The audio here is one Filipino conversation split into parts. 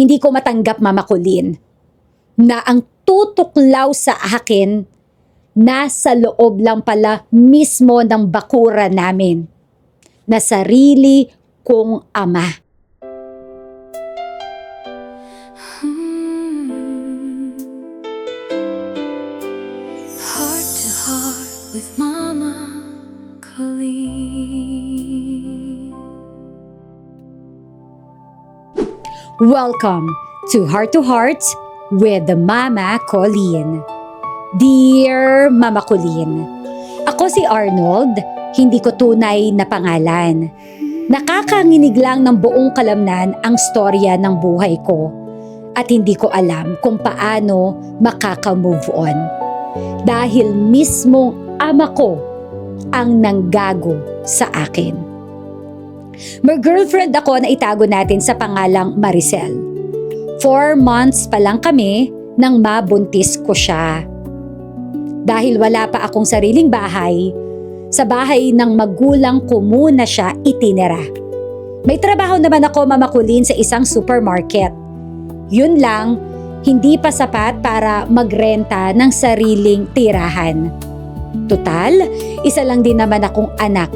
Hindi ko matanggap, Mama Colleen, na ang tutuklaw sa akin nasa loob lang pala mismo ng bakura namin na sarili kong ama. Heart to heart with Mama Colleen. Welcome to Heart with the Mama Colleen. Dear Mama Colleen, ako si Arnold, hindi ko tunay na pangalan. Nakakanginig lang ng buong kalamnan ang storya ng buhay ko at hindi ko alam kung paano makaka-move on. Dahil mismong ama ko ang nanggago sa akin. May girlfriend ako na itago natin sa pangalang Maricel. 4 months pa lang kami nang mabuntis ko siya. Dahil wala pa akong sariling bahay, sa bahay ng magulang ko muna siya itinira. May trabaho naman ako, Mama Colleen, sa isang supermarket. Yun lang, hindi pa sapat para magrenta ng sariling tirahan. Total, isa lang din naman akong anak.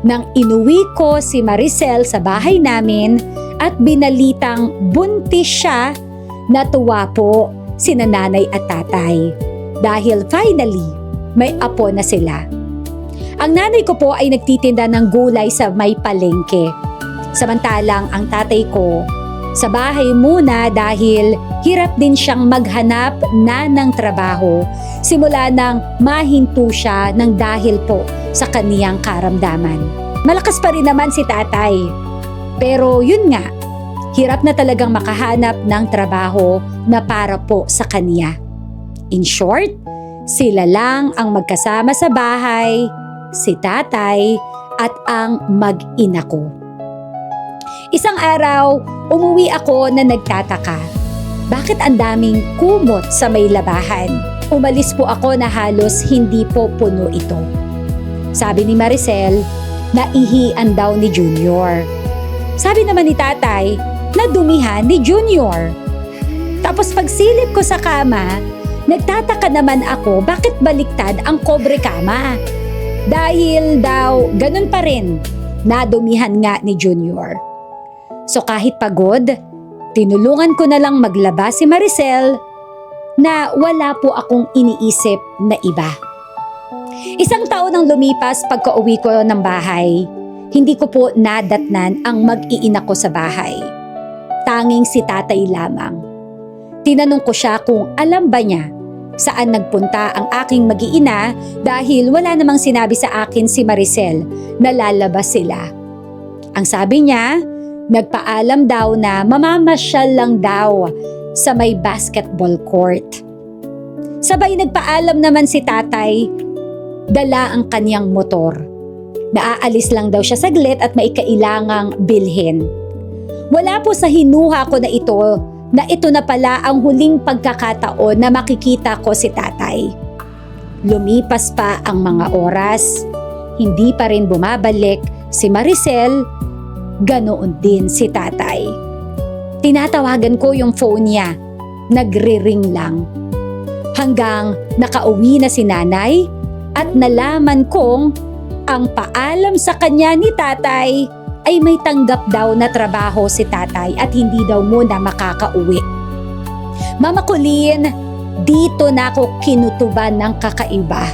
Nang inuwi ko si Maricel sa bahay namin at binalitang buntis siya, natuwa po sina nanay at tatay. Dahil finally, may apo na sila. Ang nanay ko po ay nagtitinda ng gulay sa may palengke. Samantalang ang tatay ko, sa bahay muna dahil hirap din siyang maghanap na ng trabaho simula nang mahinto siya ng dahil po sa kaniyang karamdaman. Malakas pa rin naman si tatay. Pero yun nga, hirap na talagang makahanap ng trabaho na para po sa kaniya. In short, sila lang ang magkasama sa bahay, si tatay at ang mag-ina ko. Isang araw, umuwi ako na nagtataka. Bakit ang daming kumot sa may labahan? Umalis po ako na halos hindi po puno ito. Sabi ni Maricel, naihian daw ni Junior. Sabi naman ni tatay, nadumihan ni Junior. Tapos pagsilip ko sa kama, nagtataka naman ako bakit baliktad ang kobre kama. Dahil daw ganun pa rin, nadumihan nga ni Junior. So kahit pagod, tinulungan ko na lang maglaba si Maricel na wala po akong iniisip na iba. Isang taon ang lumipas pagka-uwi ko ng bahay. Hindi ko po nadatnan ang mag-iina ko sa bahay. Tanging si tatay lamang. Tinanong ko siya kung alam ba niya saan nagpunta ang aking mag-iina dahil wala namang sinabi sa akin si Maricel na lalabas sila. Ang sabi niya, nagpaalam daw na mamamasyal lang daw sa may basketball court. Sabay nagpaalam naman si tatay, dala ang kanyang motor. Naaalis lang daw siya saglit at may kailangang bilhin. Wala po sa hinuha ko na ito na pala ang huling pagkakataon na makikita ko si tatay. Lumipas pa ang mga oras, hindi pa rin bumabalik si Maricel, ganoon din si tatay. Tinatawagan ko yung phone niya, nagre-ring lang. Hanggang nakauwi na si nanay at nalaman kong ang paalam sa kanya ni tatay ay may tanggap daw na trabaho si tatay at hindi daw muna makakauwi. Mama Colleen, dito na ako kinutuban ng kakaiba.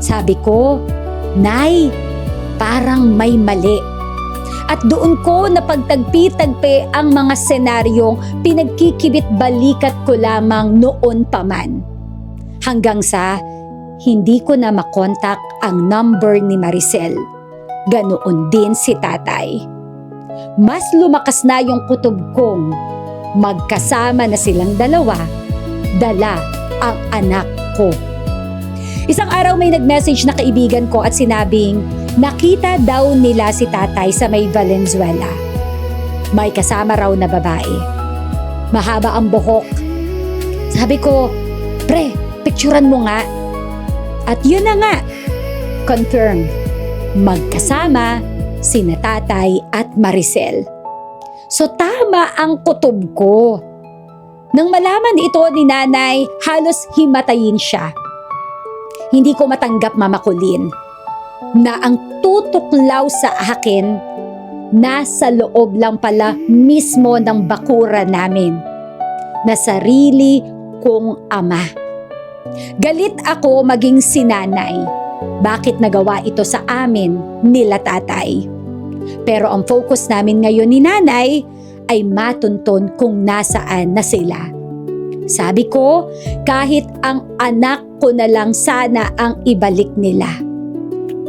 Sabi ko, Nay, parang may mali. At doon ko napagtagpi-tagpi ang mga senaryong pinagkikibit-balikat ko lamang noon pa man. Hanggang sa hindi ko na makontak ang number ni Maricel. Ganoon din si tatay. Mas lumakas na yung kutob kong magkasama na silang dalawa, dala ang anak ko. Isang araw may nag-message na kaibigan ko at sinabing nakita daw nila si tatay sa may Valenzuela. May kasama raw na babae. Mahaba ang buhok. Sabi ko, pre, picturean mo nga. At yun na nga, confirmed. Magkasama sina tatay at Maricel. So tama ang kutob ko. Nang malaman ito ni nanay, halos himatayin siya. Hindi ko matanggap, Mama Colleen, na ang tutuklaw sa akin nasa loob lang pala mismo ng bakura namin, na sarili kong ama. Galit ako maging sinanay. Bakit nagawa ito sa amin nila tatay? Pero ang focus namin ngayon ni nanay ay matunton kung nasaan na sila. Sabi ko, kahit ang anak ko na lang sana ang ibalik nila.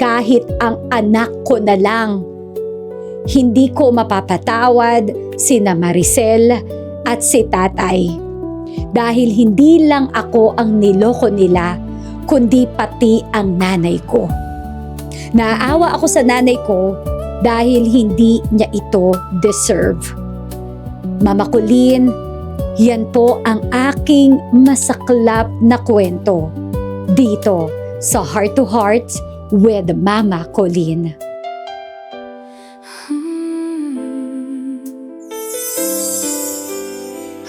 Kahit ang anak ko na lang. Hindi ko mapapatawad sina Maricel at si tatay. Dahil hindi lang ako ang niloko nila, kundi pati ang nanay ko. Naawa ako sa nanay ko dahil hindi niya ito deserve. Mama Colleen, yan po ang aking masaklap na kwento dito sa Heart to Heart with Mama Colleen.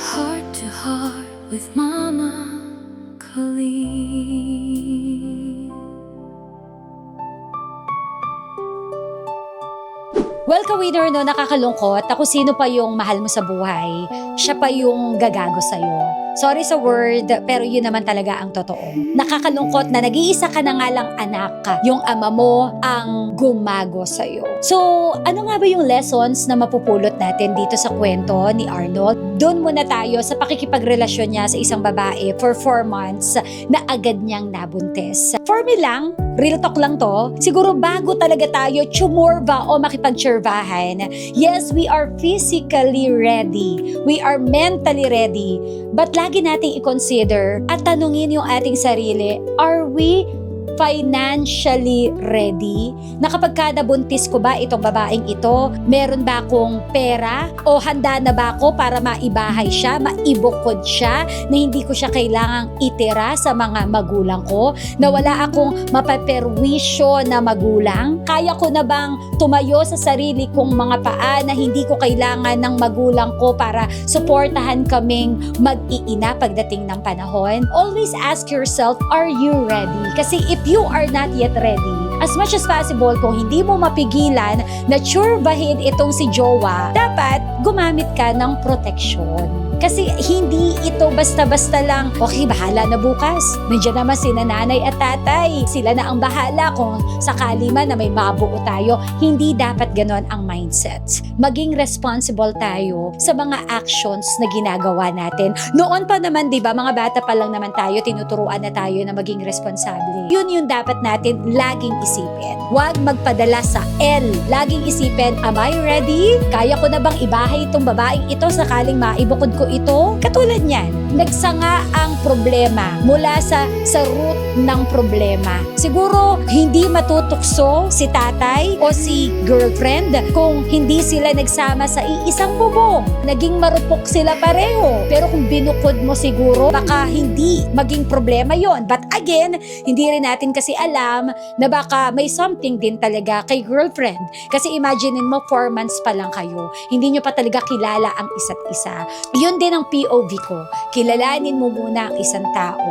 Heart to heart with Mama Colleen. Well, ka-winner, no, nakakalungkot. Ako sino pa yung mahal mo sa buhay, siya pa yung gagago sa'yo. Sorry sa word, pero yun naman talaga ang totoo. Nakakalungkot na nag-iisa ka na nga lang anak, yung ama mo ang gumago sa'yo. So, ano nga ba yung lessons na mapupulot natin dito sa kwento ni Arnold? Doon muna tayo sa pakikipagrelasyon niya sa isang babae for 4 months na agad niyang nabuntis. For me lang, real talk lang to, siguro bago talaga tayo tsumorba o makipagtsurbahan, yes, we are physically ready. We are mentally ready. But lagi nating i-consider at tanungin yung ating sarili, are we financially ready? Na kapag kada buntis ko ba itong babaeng ito, meron ba akong pera? O handa na ba ako para maibahay siya, maibukod siya, na hindi ko siya kailangang itira sa mga magulang ko? Na wala akong mapaperwisyo na magulang? Kaya ko na bang tumayo sa sarili kong mga paa na hindi ko kailangan ng magulang ko para suportahan kaming mag-iina pagdating ng panahon? Always ask yourself, are you ready? Kasi if you are not yet ready, as much as possible, kung hindi mo mapigilan na tsurbahin itong si jowa, dapat gumamit ka ng proteksyon. Kasi hindi ito basta-basta lang, okay, bahala na bukas. Nandiyan naman sina nanay at tatay. Sila na ang bahala kung sakali man na may mabuo tayo. Hindi dapat ganon ang mindset. Maging responsible tayo sa mga actions na ginagawa natin. Noon pa naman, di ba, mga bata pa lang naman tayo, tinuturuan na tayo na maging responsable. Yun yung dapat natin laging isipin. Huwag magpadala sa L. Laging isipin, am I ready? Kaya ko na bang ibahay itong babaeng ito sakaling maibukod ko ito? Katulad niyan, nagsanga ang problema mula sa root ng problema. Siguro hindi matutukso si tatay o si girlfriend kung hindi sila nagsama sa iisang bubong. Naging marupok sila pareho. Pero kung binukod mo siguro, baka hindi maging problema yon. But again, hindi rin natin kasi alam na baka may something din talaga kay girlfriend. Kasi imaginein mo, 4 months pa lang kayo. Hindi nyo pa talaga kilala ang isa't isa. Yun din ang POV ko. Kilalanin mo muna ang isang tao.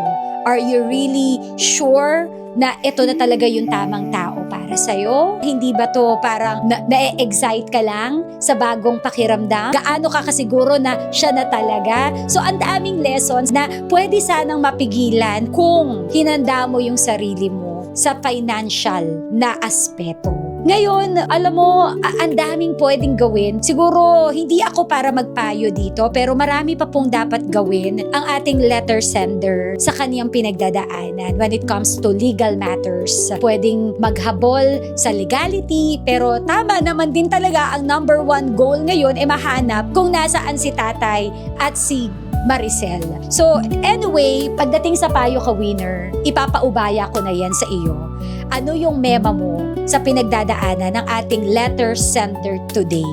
Are you really sure na ito na talaga yung tamang tao para sa'yo? Hindi ba to parang na-excite ka lang sa bagong pakiramdam? Gaano ka kasiguro na siya na talaga? So ang daming lessons na pwede sanang mapigilan kung hinanda mo yung sarili mo sa financial na aspeto. Ngayon, alam mo, ang daming pwedeng gawin. Siguro, hindi ako para magpayo dito, pero marami pa pong dapat gawin ang ating letter sender sa kaniyang pinagdadaanan when it comes to legal matters. Pwedeng maghabol sa legality, pero tama naman din talaga ang number 1 goal ngayon ay mahanap kung nasaan si tatay at si Maricel. So, anyway, pagdating sa payo ka winner, ipapaubaya ko na yan sa iyo. Ano yung mema mo sa pinagdadaanan ng ating letter sender today?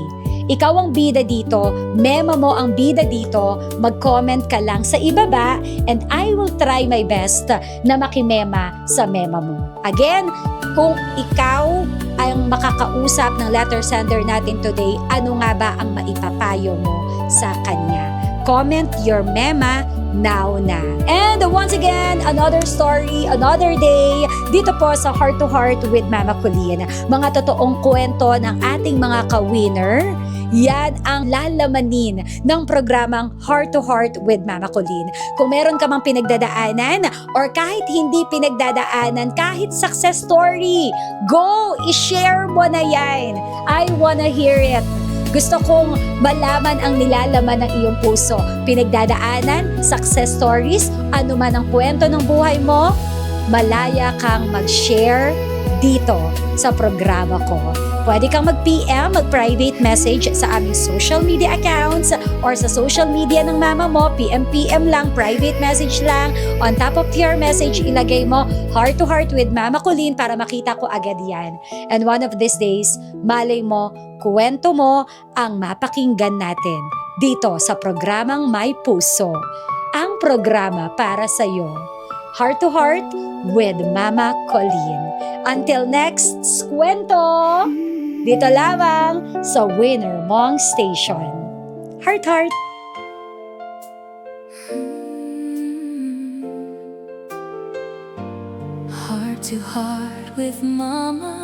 Ikaw ang bida dito, mema mo ang bida dito, mag-comment ka lang sa ibaba and I will try my best na makimema sa mema mo. Again, kung ikaw ang makakausap ng letter sender natin today, ano nga ba ang maipapayo mo sa kanya? Comment your mema now na. And once again, another story, another day, dito po sa Heart to Heart with Mama Colleen. Mga totoong kwento ng ating mga ka-winner, yan ang lalamanin ng programang Heart to Heart with Mama Colleen. Kung meron ka mang pinagdadaanan or kahit hindi pinagdadaanan, kahit success story, go! I-share mo na yan. I wanna hear it. Gusto kong malaman ang nilalaman ng iyong puso. Pinagdadaanan, success stories, ano man ang kwento ng buhay mo, malaya kang mag-share dito sa programa ko. Pwede kang mag-PM, mag-private message sa aming social media accounts or sa social media ng mama mo, PM lang, private message lang. On top of your message, ilagay mo Heart to Heart with Mama Colleen para makita ko agad yan. And one of these days, malay mo, kwento mo ang mapakinggan natin dito sa programang May Puso. Ang programa para sa iyo. Heart to Heart with Mama Colleen. Until next kwento, dito lamang sa Winner Mong Station. Heart Heart. Heart to heart with Mama.